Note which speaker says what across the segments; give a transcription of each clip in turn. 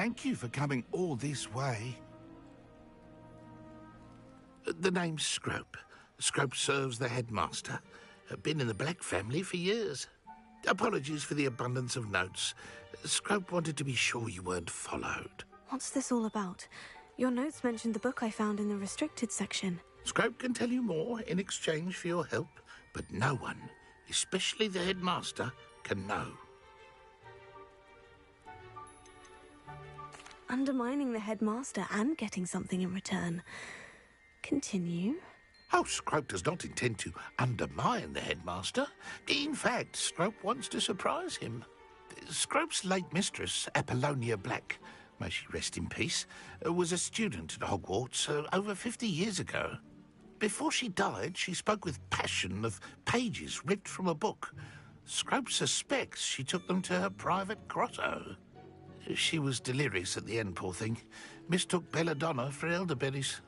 Speaker 1: Thank you for coming all this way. The name's Scrope. Scrope serves the headmaster. Been in the Black family for years. Apologies for the abundance of notes. Scrope wanted to be sure you weren't followed.
Speaker 2: What's this all about? Your notes mentioned the book I found in the restricted section.
Speaker 1: Scrope can tell you more in exchange for your help, but no one, especially the headmaster, can know.
Speaker 2: Undermining the headmaster and getting something in return. Continue.
Speaker 1: Oh, Scrope does not intend to undermine the headmaster. In fact, Scrope wants to surprise him. Scrope's late mistress, Apollonia Black, may she rest in peace, was a student at Hogwarts over 50 years ago. Before she died, she spoke with passion of pages ripped from a book. Scrope suspects she took them to her private grotto. She was delirious at the end, poor thing. Mistook belladonna for elderberries.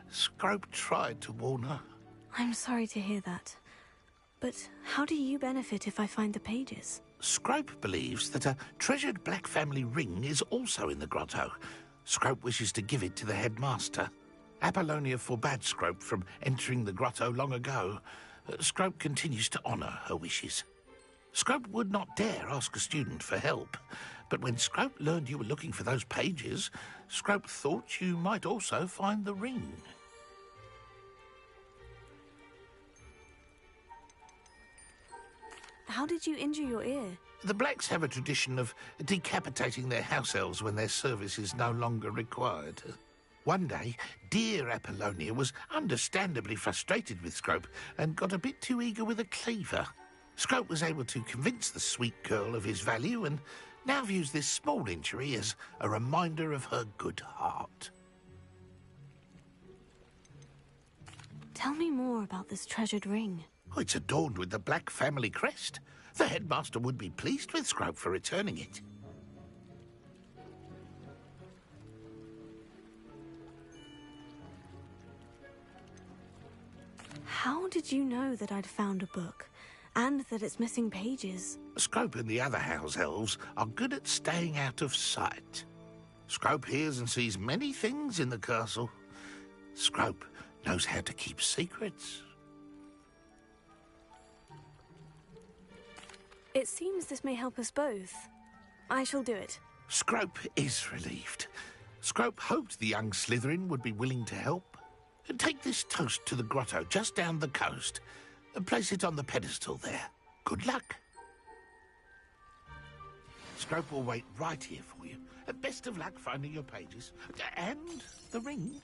Speaker 1: Scrope tried to warn her.
Speaker 2: I'm sorry to hear that. But how do you benefit if I find the pages?
Speaker 1: Scrope believes that a treasured Black family ring is also in the grotto. Scrope wishes to give it to the headmaster. Apollonia forbade Scrope from entering the grotto long ago. Scrope continues to honour her wishes. Scrope would not dare ask a student for help, but when Scrope learned you were looking for those pages, Scrope thought you might also find the ring.
Speaker 2: How did you injure your ear?
Speaker 1: The Blacks have a tradition of decapitating their house elves when their service is no longer required. One day, dear Apollonia was understandably frustrated with Scrope and got a bit too eager with a cleaver. Scrope was able to convince the sweet girl of his value and now views this small injury as a reminder of her good heart.
Speaker 2: Tell me more about this treasured ring.
Speaker 1: Oh, it's adorned with the Black family crest. The headmaster would be pleased with Scrope for returning it.
Speaker 2: How did you know that I'd found a book? And that it's missing pages?
Speaker 1: Scrope and the other house elves are good at staying out of sight. Scrope hears and sees many things in the castle. Scrope knows how to keep secrets.
Speaker 2: It seems this may help us both. I shall do it.
Speaker 1: Scrope is relieved. Scrope hoped the young Slytherin would be willing to help. Take this toast to the grotto just down the coast. Place it on the pedestal there. Good luck. Scrope will wait right here for you. Best of luck finding your pages. And the ring.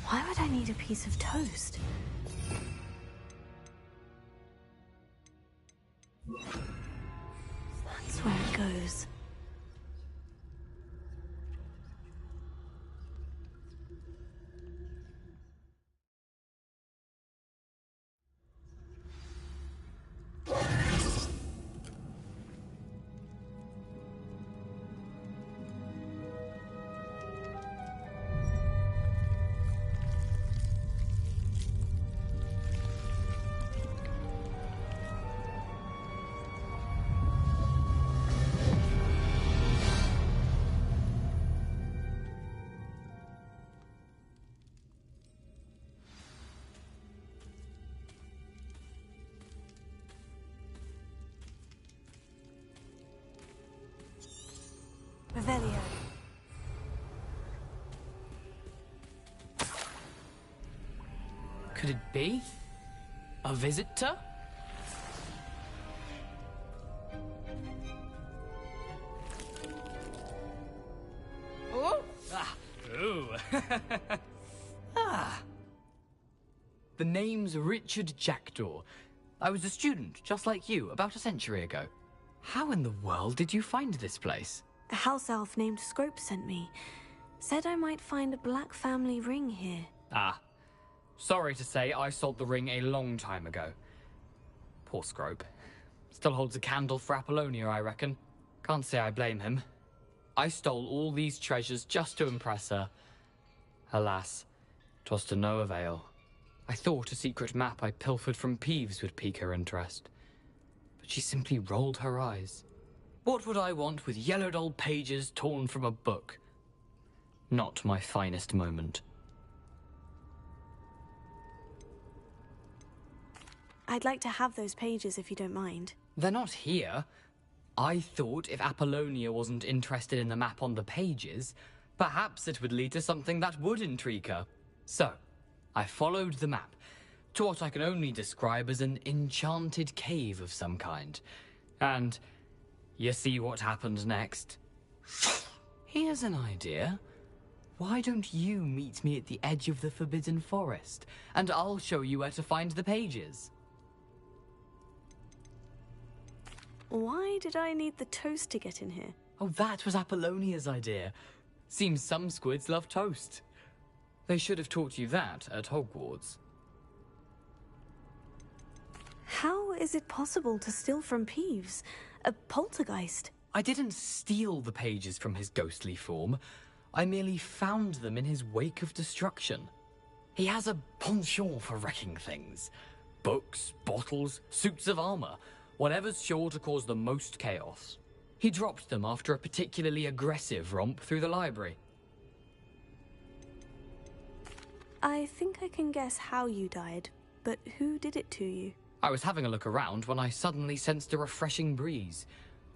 Speaker 2: Why would I need a piece of toast? That's where it goes. Revelio.
Speaker 3: Could it be? A visitor? Oh! Ah! Ooh! Ah! The name's Richard Jackdaw. I was a student, just like you, about a century ago. How in the world did you find this place?
Speaker 2: A house elf named Scrope sent me. Said I might find a black family ring here.
Speaker 3: Ah. Sorry to say, I sold the ring a long time ago. Poor Scrope. Still holds a candle for Apollonia, I reckon. Can't say I blame him. I stole all these treasures just to impress her. Alas, 'twas to no avail. I thought a secret map I pilfered from Peeves would pique her interest. But she simply rolled her eyes. What would I want with yellowed old pages torn from a book? Not my finest moment.
Speaker 2: I'd like to have those pages if you don't mind.
Speaker 3: They're not here. I thought if Apollonia wasn't interested in the map on the pages, perhaps it would lead to something that would intrigue her. So, I followed the map to what I can only describe as an enchanted cave of some kind. And you see what happened next? Here's an idea. Why don't you meet me at the edge of the Forbidden Forest, and I'll show you where to find the pages?
Speaker 2: Why did I need the toast to get in here?
Speaker 3: Oh, that was Apollonia's idea. Seems some squids love toast. They should have taught you that at Hogwarts.
Speaker 2: How is it possible to steal from Peeves? A poltergeist?
Speaker 3: I didn't steal the pages from his ghostly form. I merely found them in his wake of destruction. He has a penchant for wrecking things. Books, bottles, suits of armor, whatever's sure to cause the most chaos. He dropped them after a particularly aggressive romp through the library.
Speaker 2: I think I can guess how you died, but who did it to you?
Speaker 3: I was having a look around when I suddenly sensed a refreshing breeze.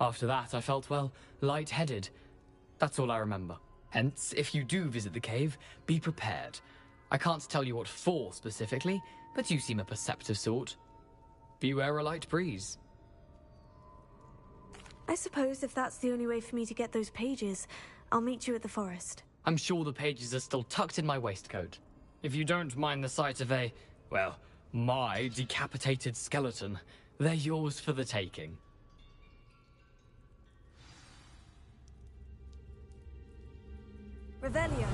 Speaker 3: After that, I felt, well, lightheaded. That's all I remember. Hence, if you do visit the cave, be prepared. I can't tell you what for specifically, but you seem a perceptive sort. Beware a light breeze.
Speaker 2: I suppose if that's the only way for me to get those pages, I'll meet you at the forest.
Speaker 3: I'm sure the pages are still tucked in my waistcoat. If you don't mind the sight of a, well, my decapitated skeleton, they're yours for the taking.
Speaker 2: Revelio.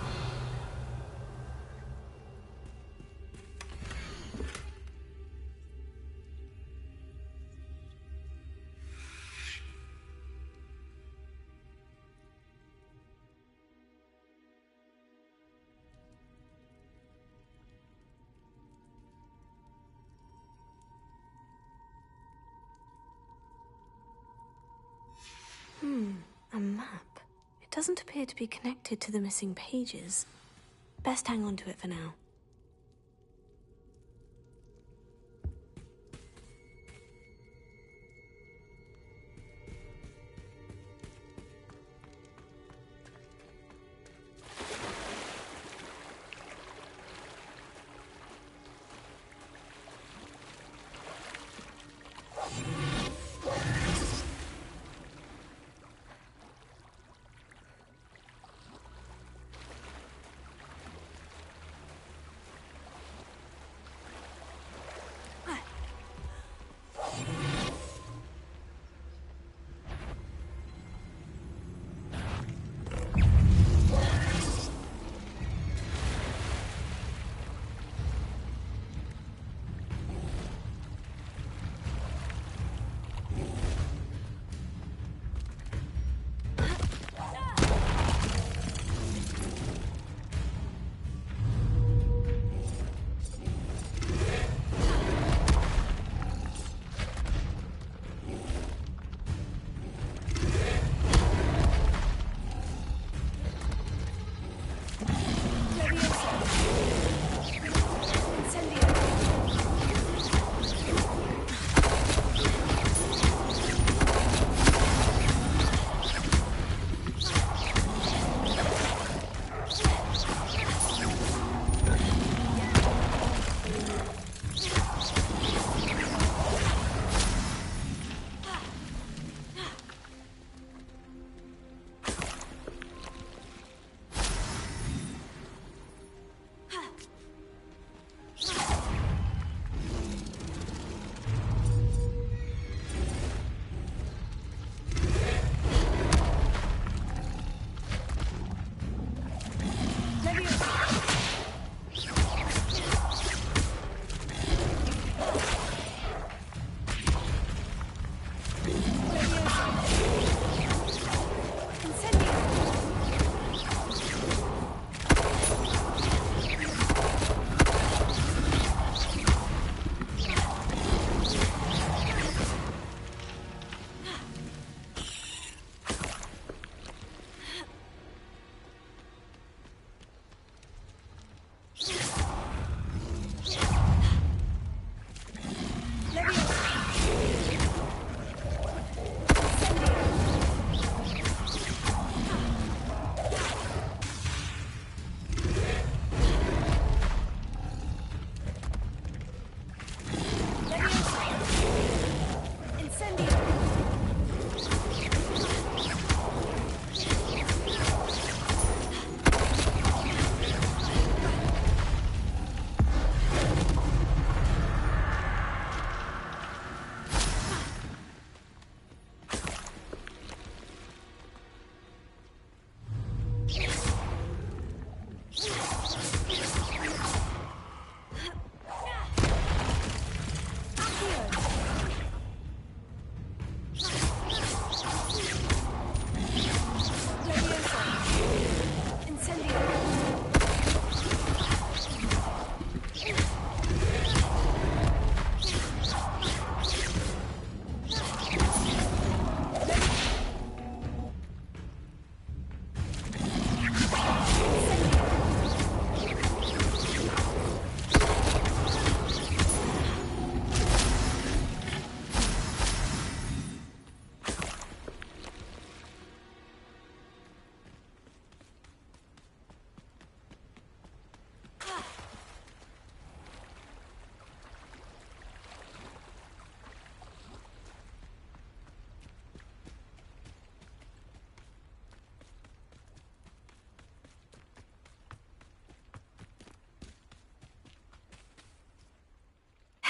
Speaker 2: A map. It doesn't appear to be connected to the missing pages. Best hang on to it for now.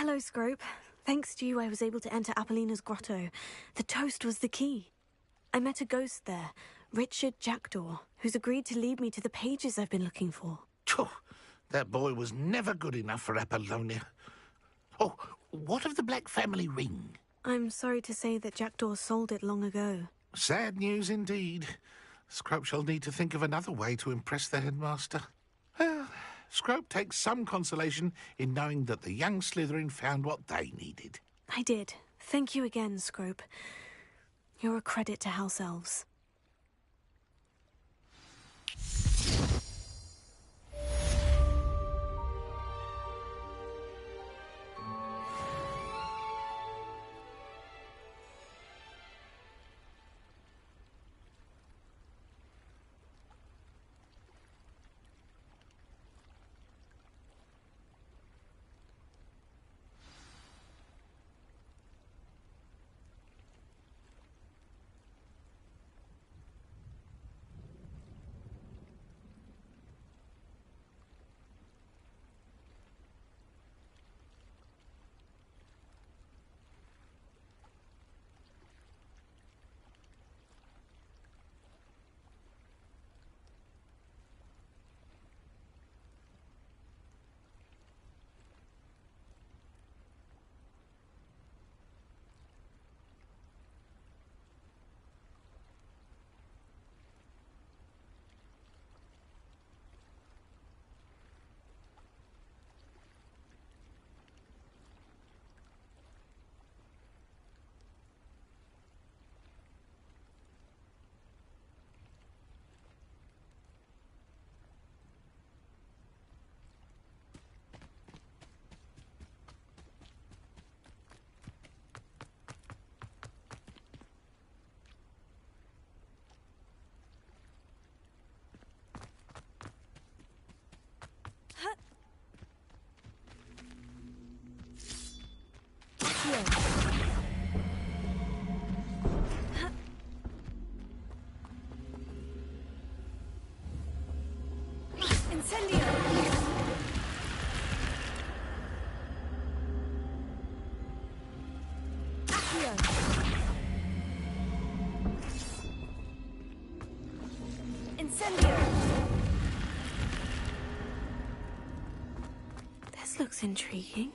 Speaker 2: Hello, Scrope. Thanks to you, I was able to enter Apollina's grotto. The toast was the key. I met a ghost there, Richard Jackdaw, who's agreed to lead me to the pages I've been looking for.
Speaker 1: Phew, that boy was never good enough for Apollonia. Oh, what of the Black family ring?
Speaker 2: I'm sorry to say that Jackdaw sold it long ago.
Speaker 1: Sad news indeed. Scrope shall need to think of another way to impress the headmaster. Well, Scrope takes some consolation in knowing that the young Slytherin found what they needed.
Speaker 2: I did. Thank you again, Scrope. You're a credit to House Elves. This looks intriguing.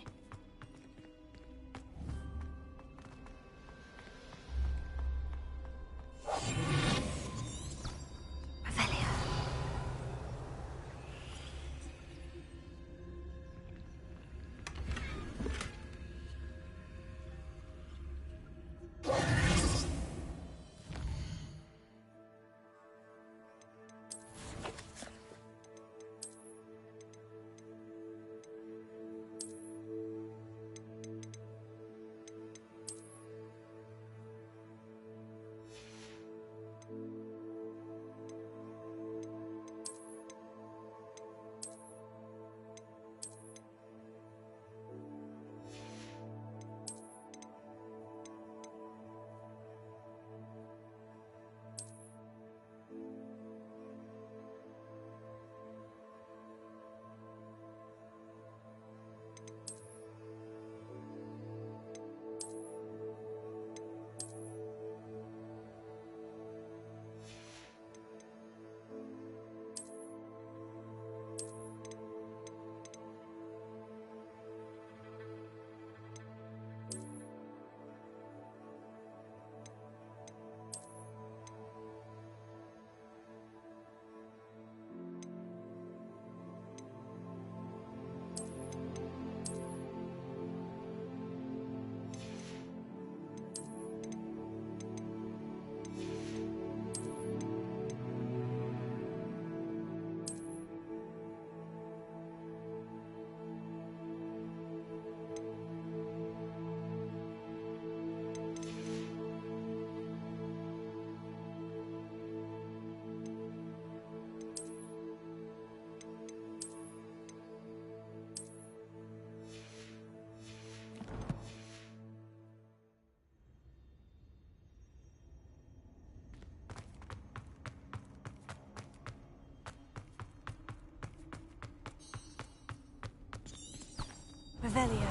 Speaker 2: Revelio.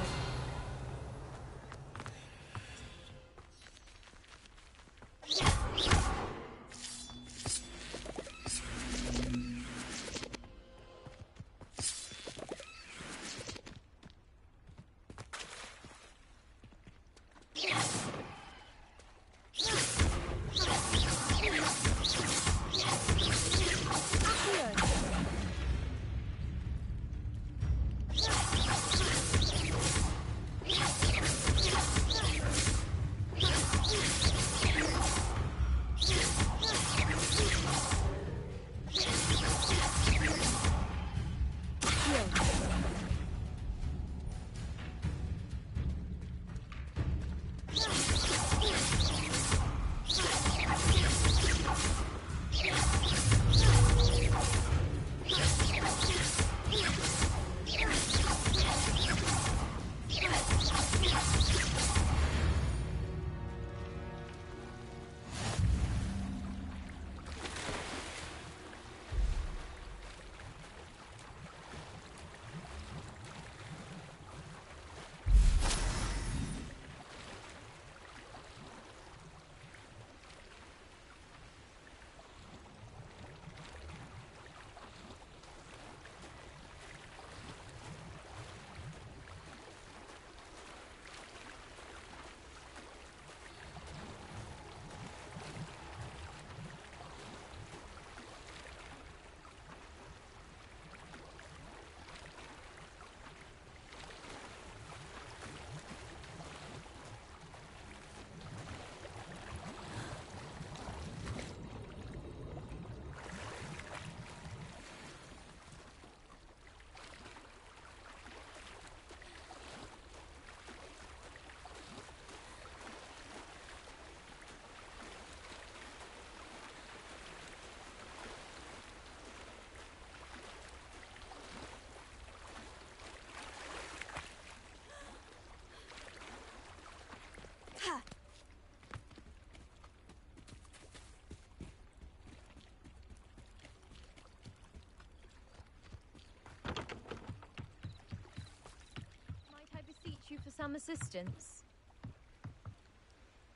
Speaker 4: some assistance?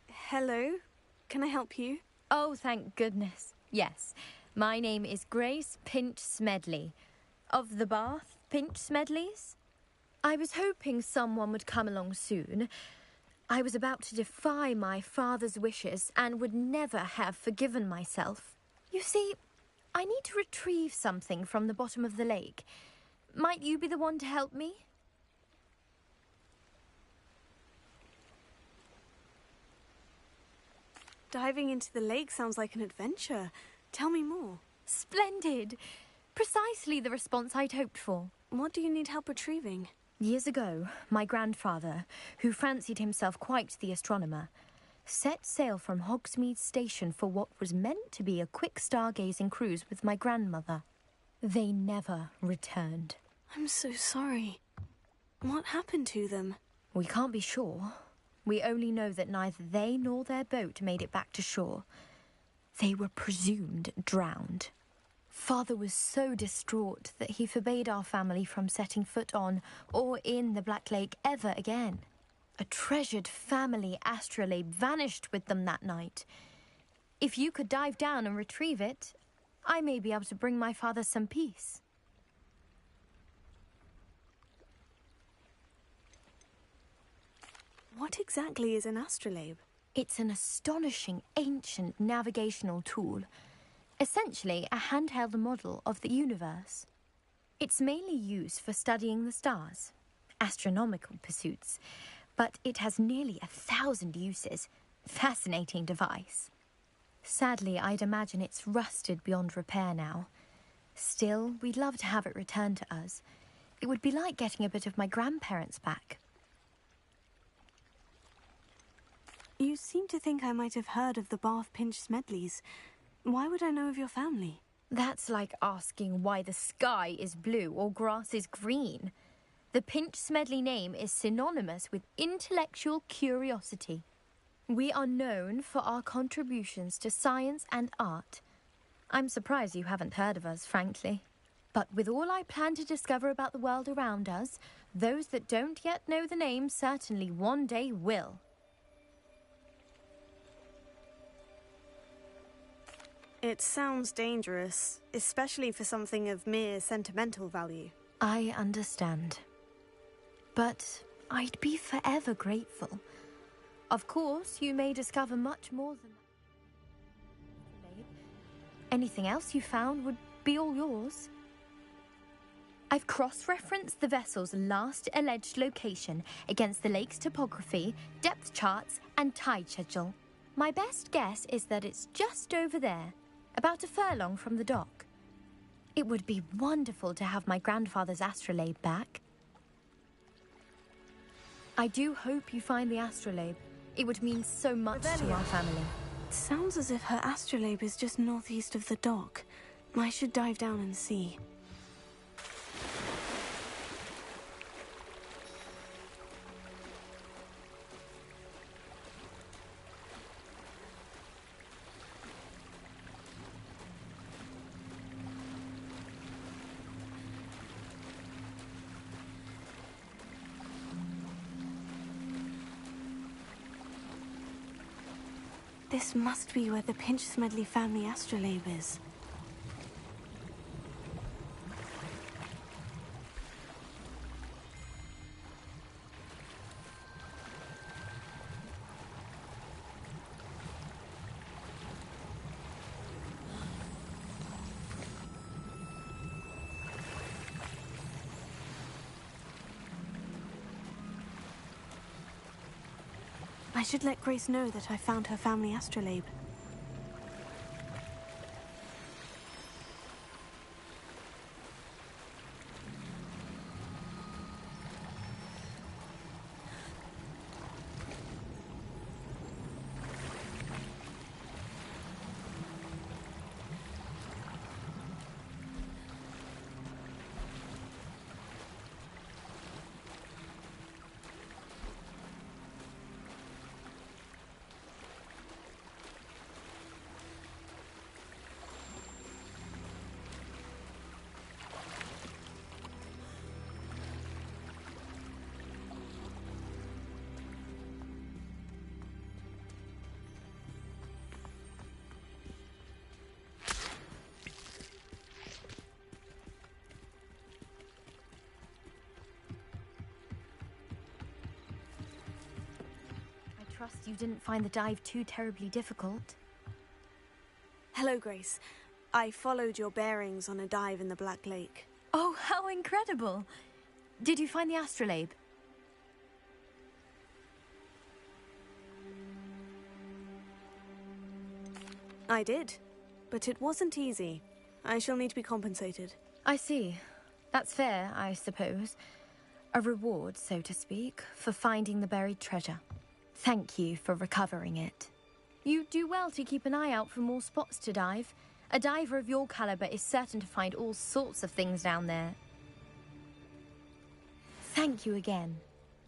Speaker 2: Hello? Can I help you?
Speaker 4: Oh, thank goodness. Yes. My name is Grace Pinch Smedley. Of the Bath Pinch Smedleys? I was hoping someone would come along soon. I was about to defy my father's wishes and would never have forgiven myself. You see, I need to retrieve something from the bottom of the lake. Might you be the one to help me?
Speaker 2: Diving into the lake sounds like an adventure. Tell me more.
Speaker 4: Splendid! Precisely the response I'd hoped for.
Speaker 2: What do you need help retrieving?
Speaker 4: Years ago, my grandfather, who fancied himself quite the astronomer, set sail from Hogsmeade Station for what was meant to be a quick stargazing cruise with my grandmother. They never returned.
Speaker 2: I'm so sorry. What happened to them?
Speaker 4: We can't be sure. We only know that neither they nor their boat made it back to shore. They were presumed drowned. Father was so distraught that he forbade our family from setting foot on or in the Black Lake ever again. A treasured family astrolabe vanished with them that night. If you could dive down and retrieve it, I may be able to bring my father some peace.
Speaker 2: What exactly is an astrolabe?
Speaker 4: It's an astonishing ancient navigational tool. Essentially a handheld model of the universe. It's mainly used for studying the stars, astronomical pursuits, but it has nearly 1,000 uses. Fascinating device. Sadly, I'd imagine it's rusted beyond repair now. Still, we'd love to have it returned to us. It would be like getting a bit of my grandparents back.
Speaker 2: You seem to think I might have heard of the Bath Pinch Smedleys. Why would I know of your family?
Speaker 4: That's like asking why the sky is blue or grass is green. The Pinch Smedley name is synonymous with intellectual curiosity. We are known for our contributions to science and art. I'm surprised you haven't heard of us, frankly. But with all I plan to discover about the world around us, those that don't yet know the name certainly one day will.
Speaker 2: It sounds dangerous, especially for something of mere sentimental value.
Speaker 4: I understand. But I'd be forever grateful. Of course, you may discover much more than that. Anything else you found would be all yours. I've cross-referenced the vessel's last alleged location against the lake's topography, depth charts, and tide schedule. My best guess is that it's just over there, about a furlong from the dock. It would be wonderful to have my grandfather's astrolabe back. I do hope you find the astrolabe. It would mean so much to our family.
Speaker 2: It sounds as if her astrolabe is just northeast of the dock. I should dive down and see. This must be where the Pinch Smedley family astrolabe is. I should let Grace know that I found her family astrolabe.
Speaker 4: trust you didn't find the dive too terribly difficult.
Speaker 2: Hello, Grace. I followed your bearings on a dive in the Black Lake.
Speaker 4: Oh, how incredible! Did you find the astrolabe?
Speaker 2: I did, but it wasn't easy. I shall need to be compensated.
Speaker 4: I see. That's fair, I suppose. A reward, so to speak, for finding the buried treasure. Thank you for recovering it. You do well to keep an eye out for more spots to dive. A diver of your caliber is certain to find all sorts of things down there. Thank you again.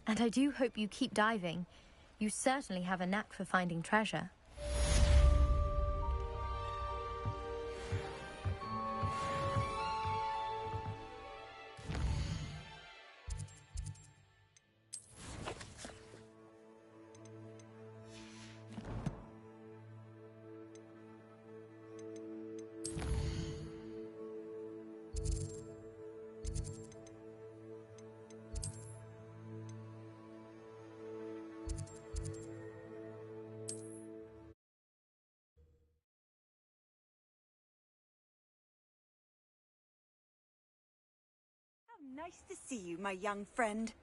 Speaker 4: And I do hope you keep diving. You certainly have a knack for finding treasure.
Speaker 5: Nice to see you, my young friend.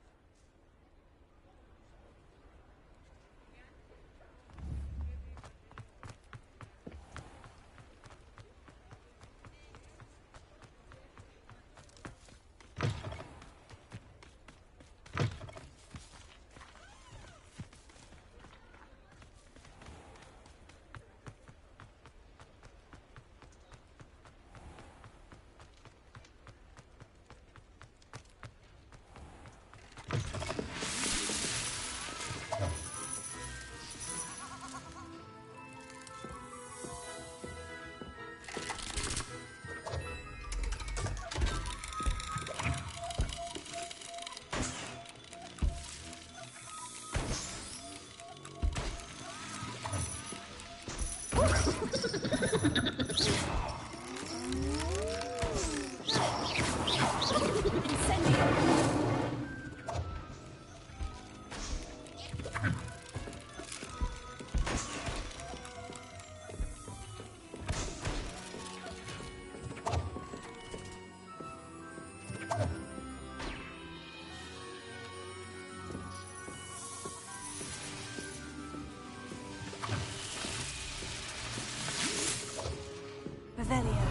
Speaker 2: Revelio.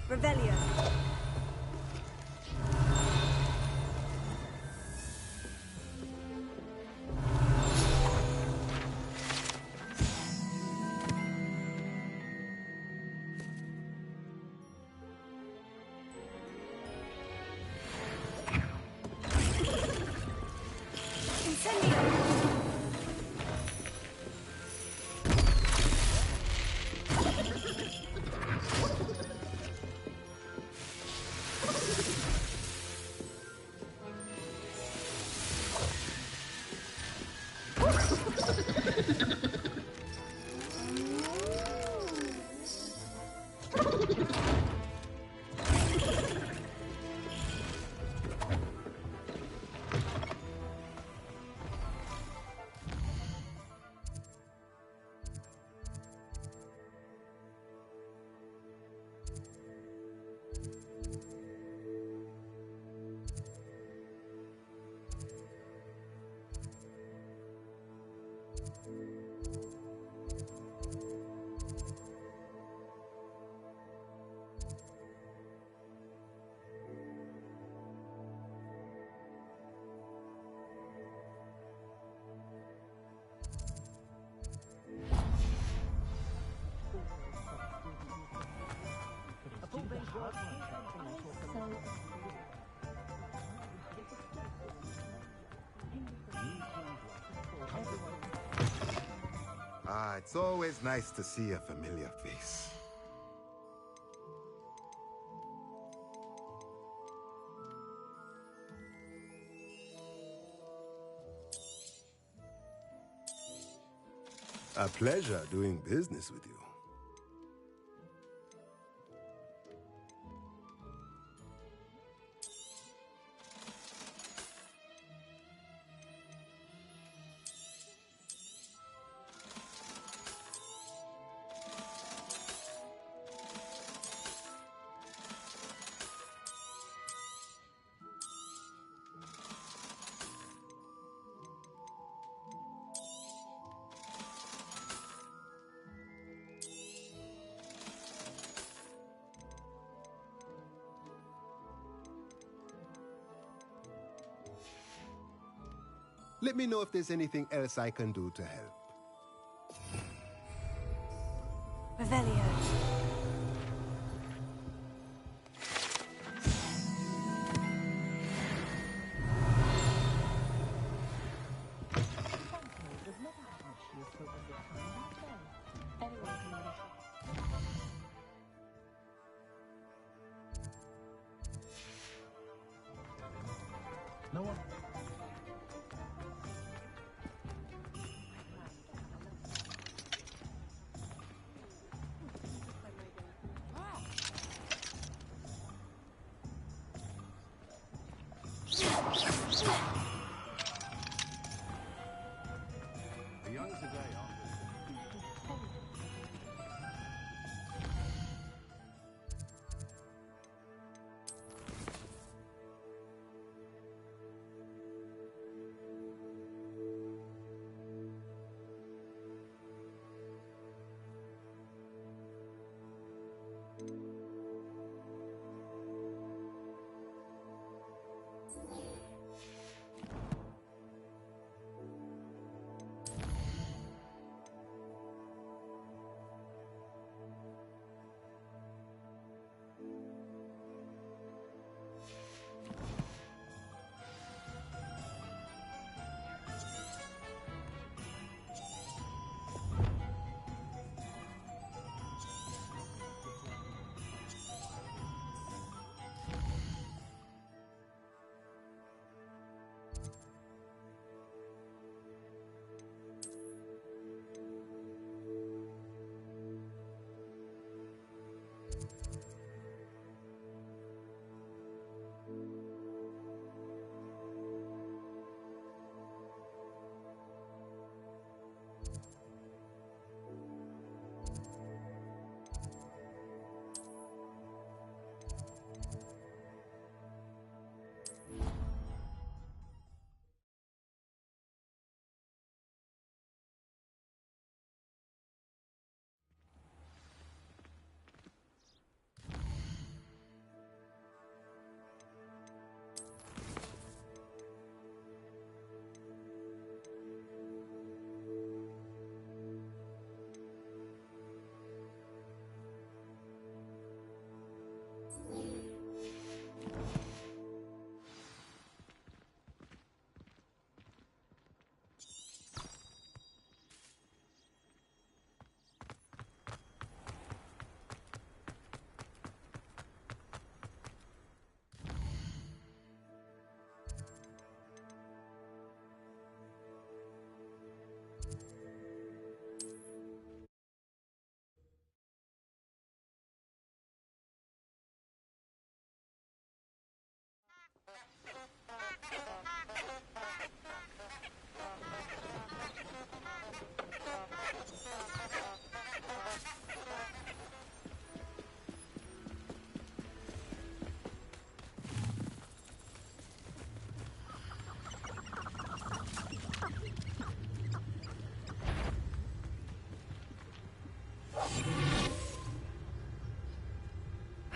Speaker 2: Revelio.
Speaker 6: it's always nice to see a familiar face. A pleasure doing business with you. Let me know if there's anything else I can do to help.
Speaker 2: Revelio.
Speaker 1: No one.
Speaker 6: The young today are.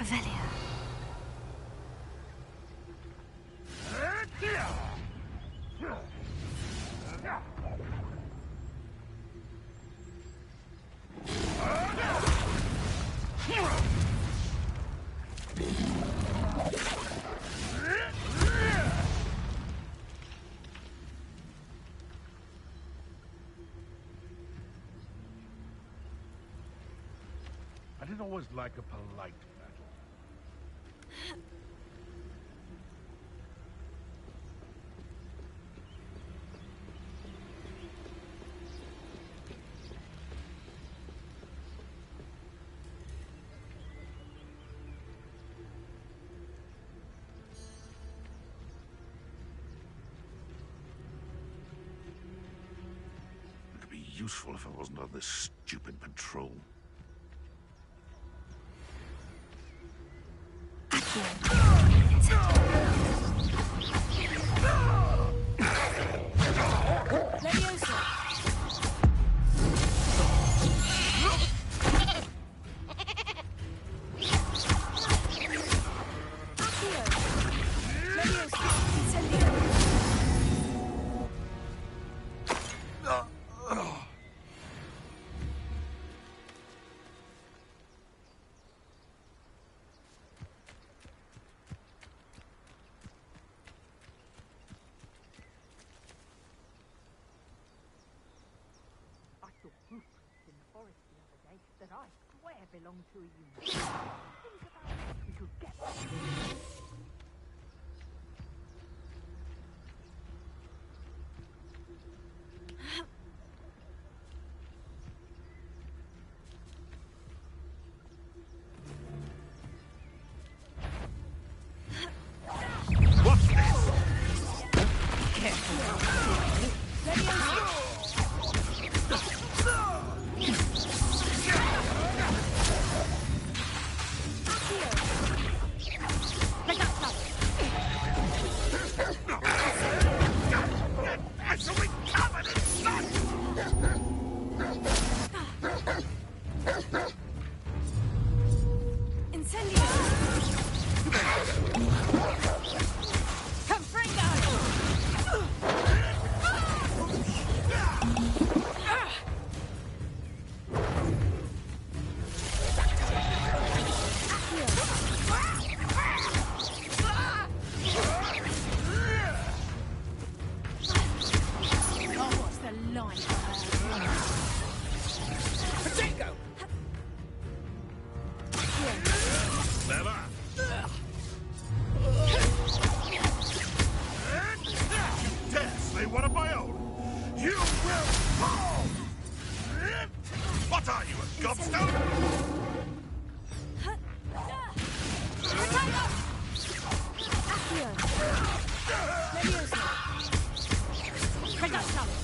Speaker 2: Revelio.
Speaker 7: always like a polite battle.
Speaker 1: It could be useful if I wasn't on this stupid patrol.
Speaker 8: That I swear belong to a unit. Think about what we could get from it.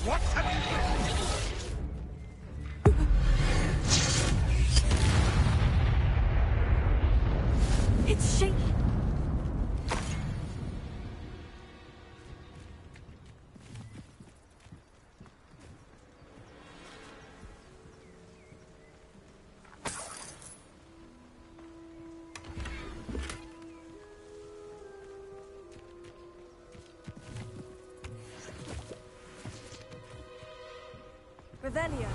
Speaker 1: What's this?
Speaker 2: It's shaking. Revelio.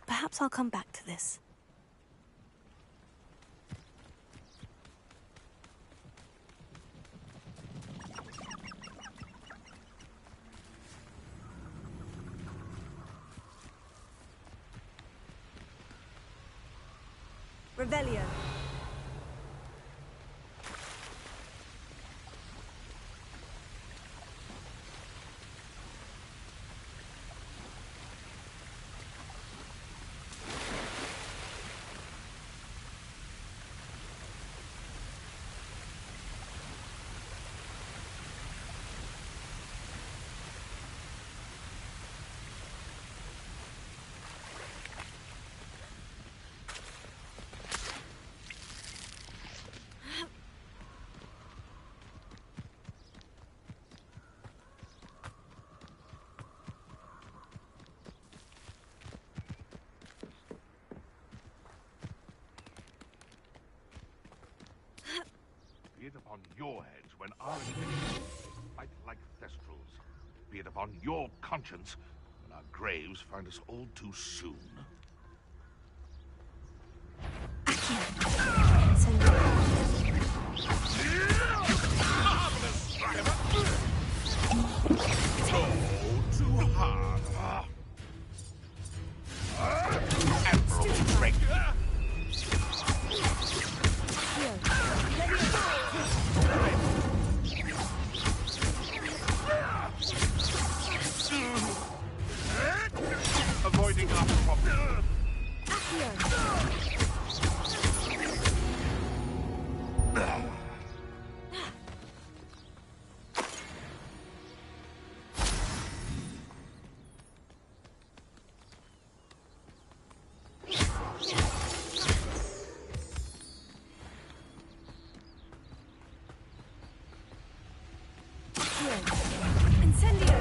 Speaker 2: Perhaps I'll come back to this. Revelio.
Speaker 7: Be it upon your heads when our enemies fight like thestrals. Be it upon your conscience when our graves find us all too soon.
Speaker 2: Incendio!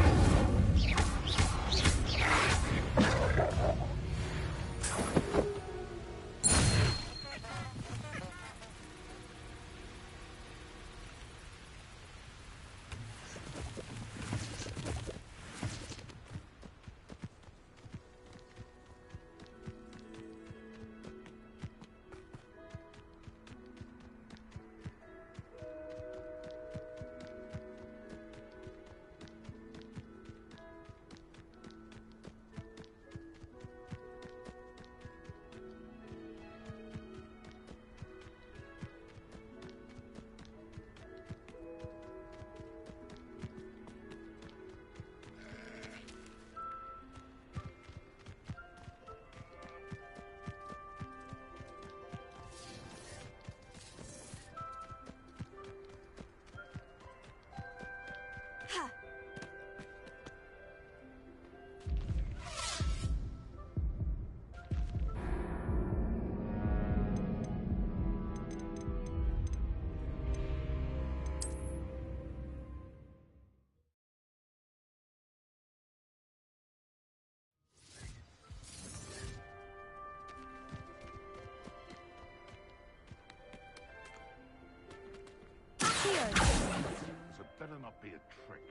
Speaker 7: So it better not be a trick.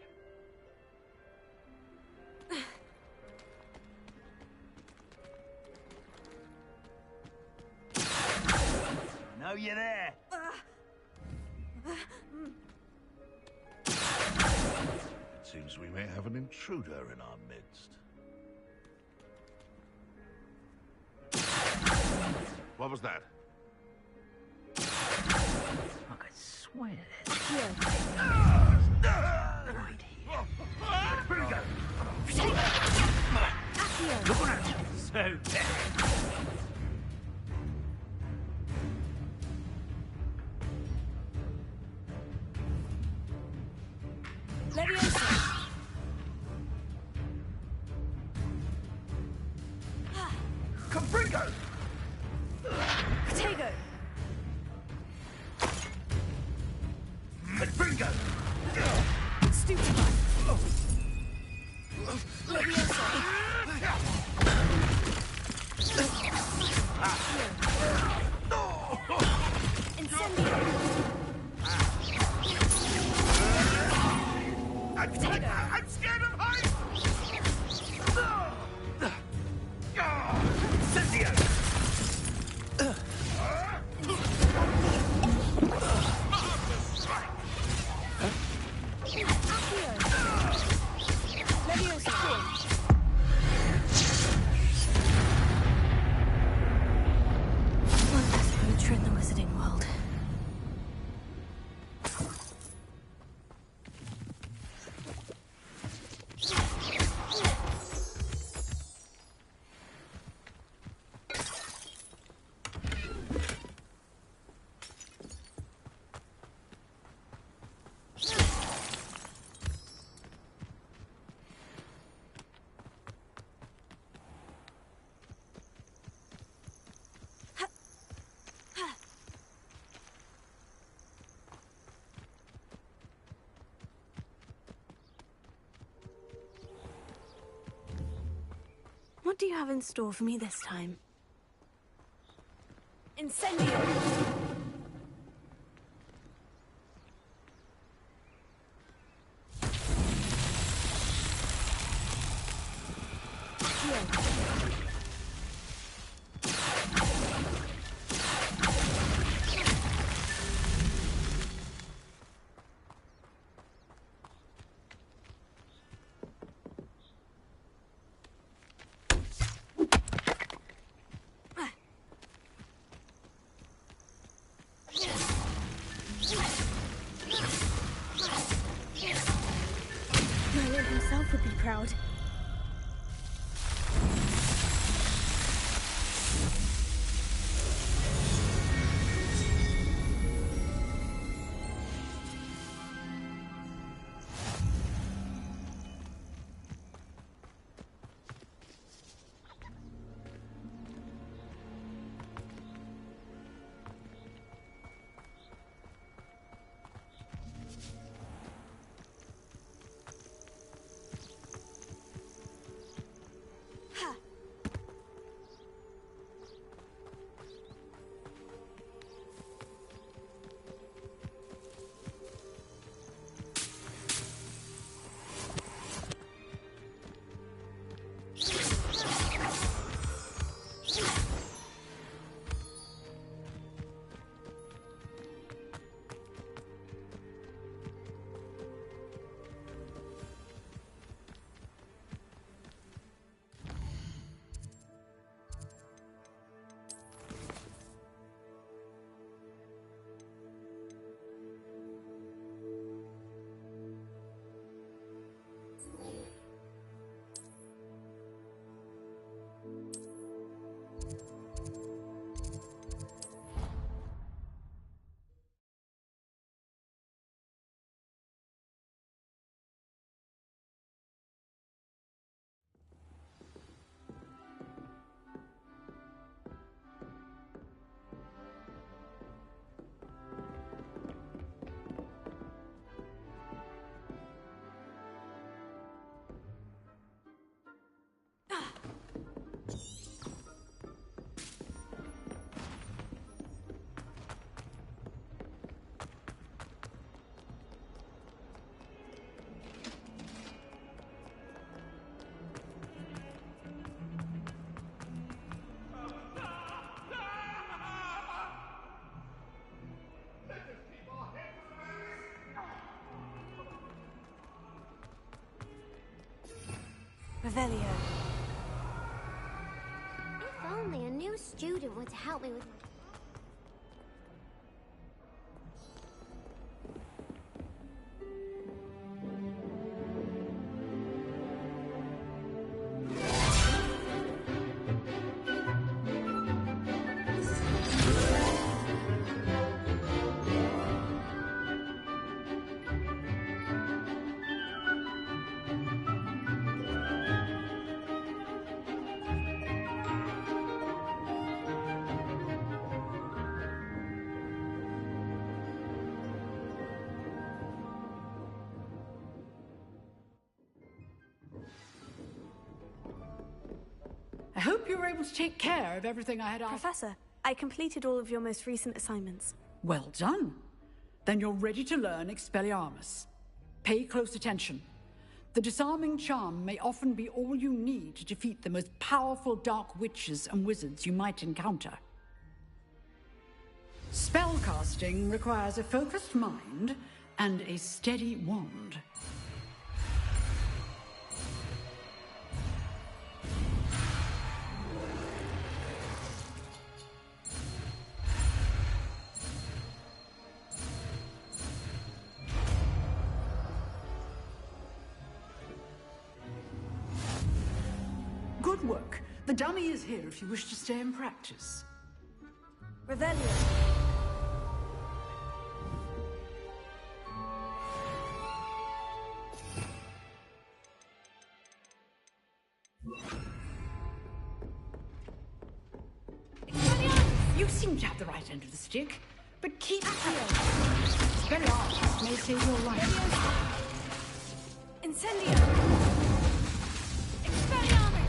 Speaker 9: Know you're there.
Speaker 7: It seems we may have an intruder in our midst. What was that?
Speaker 9: I could swear there's right here. Where'd he go? Look at it. So bad.
Speaker 2: Leviosa!
Speaker 9: Confringo!
Speaker 2: Protego!
Speaker 9: Confringo!
Speaker 2: Stupefy! Leviosa! Incendio!
Speaker 9: I'm scared of heights! Incendio!
Speaker 2: One less poacher in the wizarding world. What do you have in store for me this time? Incendio! Revelio.
Speaker 10: If only a new student would help me with my...
Speaker 8: I hope you were able to take care of everything I had asked.
Speaker 2: Professor, I completed all of your most recent assignments.
Speaker 8: Well done. Then you're ready to learn Expelliarmus. Pay close attention. The disarming charm may often be all you need to defeat the most powerful dark witches and wizards you might encounter. Spellcasting requires a focused mind and a steady wand. Good work. The dummy is here if you wish to stay and practice.
Speaker 2: Revelio.
Speaker 8: You seem to have the right end of the stick, but keep clear. Expelliarmus may save your life.
Speaker 2: Incendio. Expelliarmus.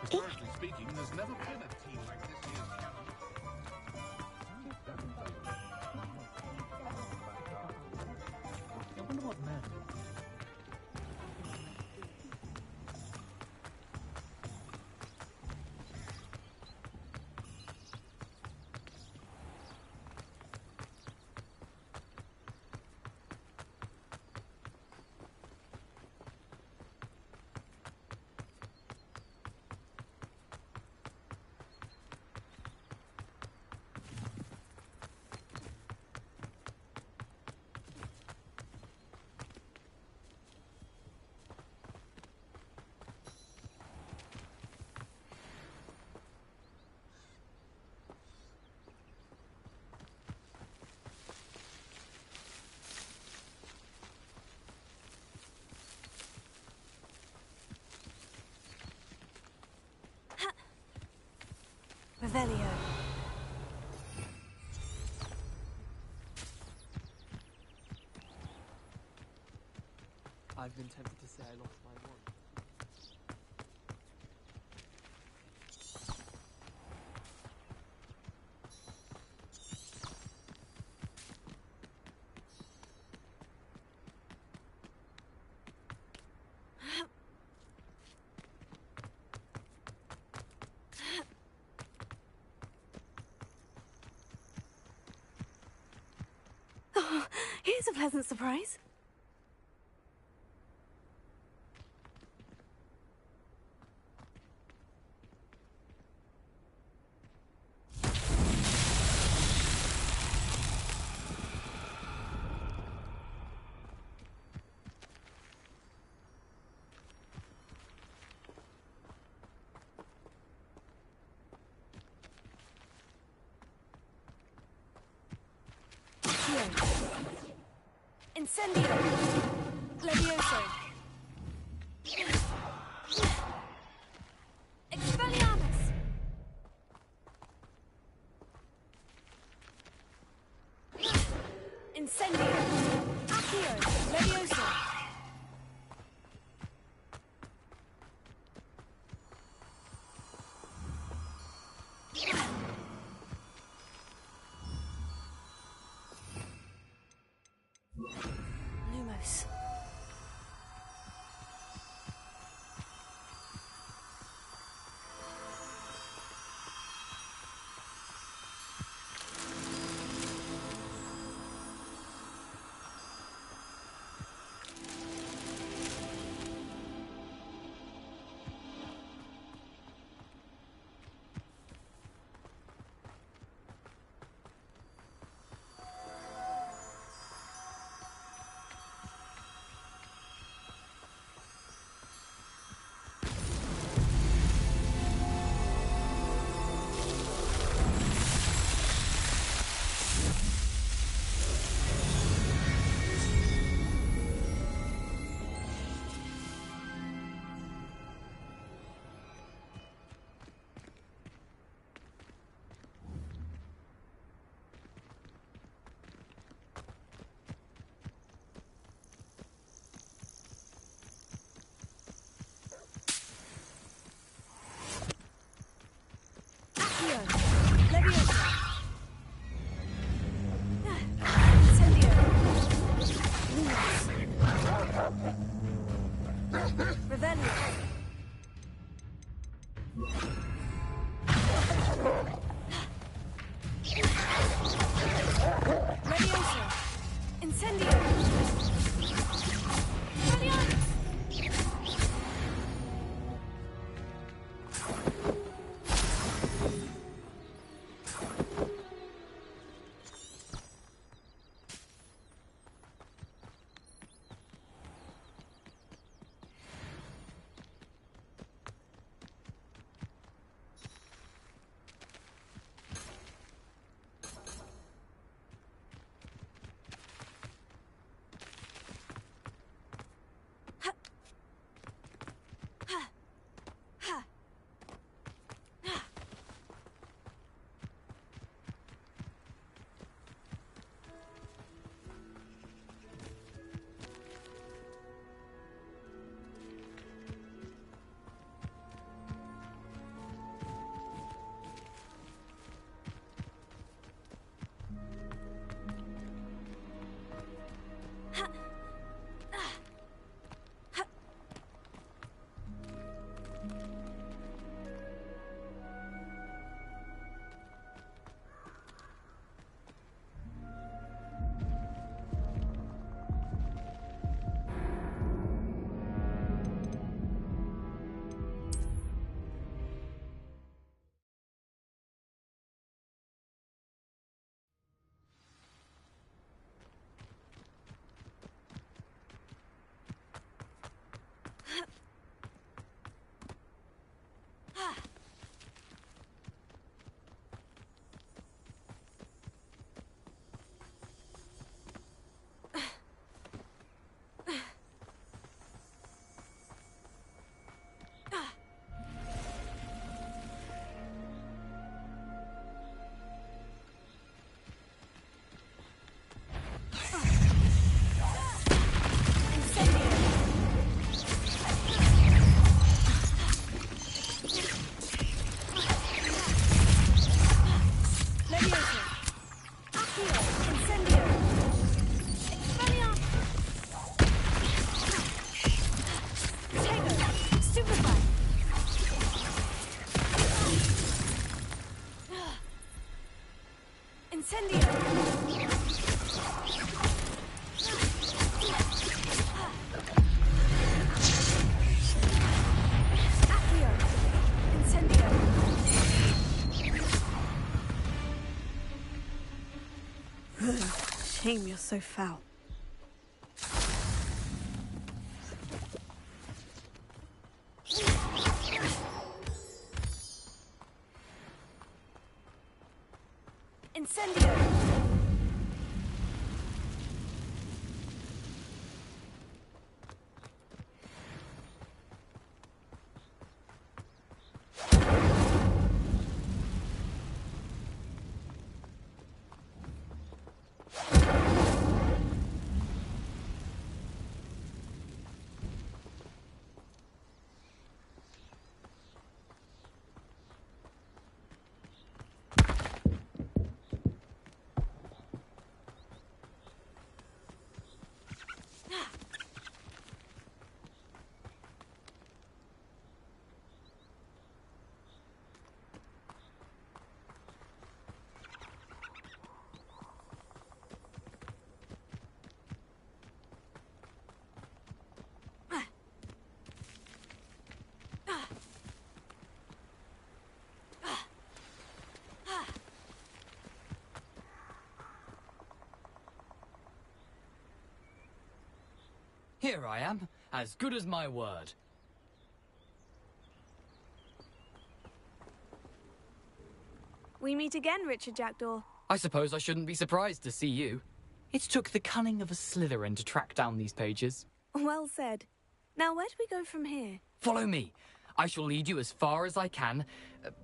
Speaker 7: Historically speaking, there's never been a team like this year's challenge. I wonder what man.
Speaker 2: Revelio.
Speaker 3: I've been tempted to say I lost my wand.
Speaker 2: Oh, here's a pleasant surprise. Incendio! Levioso! Expelliarmus! Incendio! Accio! Levioso! Lumos. Shame you're so foul. Incendio!
Speaker 3: Here I am, as good as my word.
Speaker 2: We meet again, Richard Jackdaw.
Speaker 3: I suppose I shouldn't be surprised to see you. It took the cunning of a Slytherin to track down these pages.
Speaker 2: Well said. Now, where do we go from here?
Speaker 3: Follow me. I shall lead you as far as I can,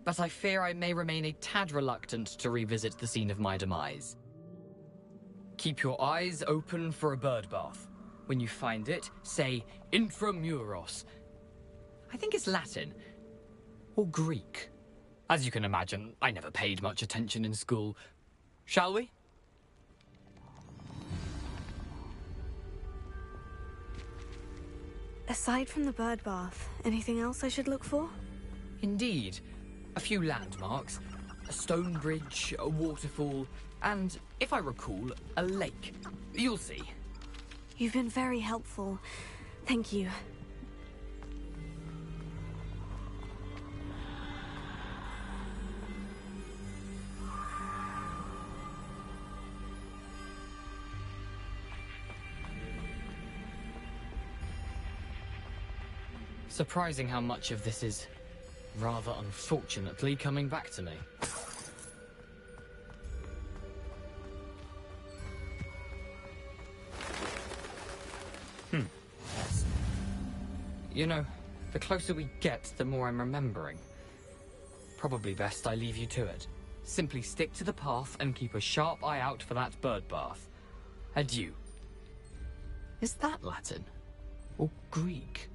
Speaker 3: but I fear I may remain a tad reluctant to revisit the scene of my demise. Keep your eyes open for a bird bath. When you find it, say intramuros. I think it's Latin. Or Greek. As you can imagine, I never paid much attention in school. Shall we?
Speaker 2: Aside from the bird bath, anything else I should look for?
Speaker 3: Indeed. A few landmarks. A stone bridge, a waterfall, and, if I recall, a lake. You'll see.
Speaker 2: You've been very helpful. Thank you.
Speaker 3: Surprising how much of this is, rather unfortunately, coming back to me. Yes. You know, the closer we get, the more I'm remembering. Probably best I leave you to it. Simply stick to the path and keep a sharp eye out for that bird bath. Adieu. Is that Latin? Or Greek?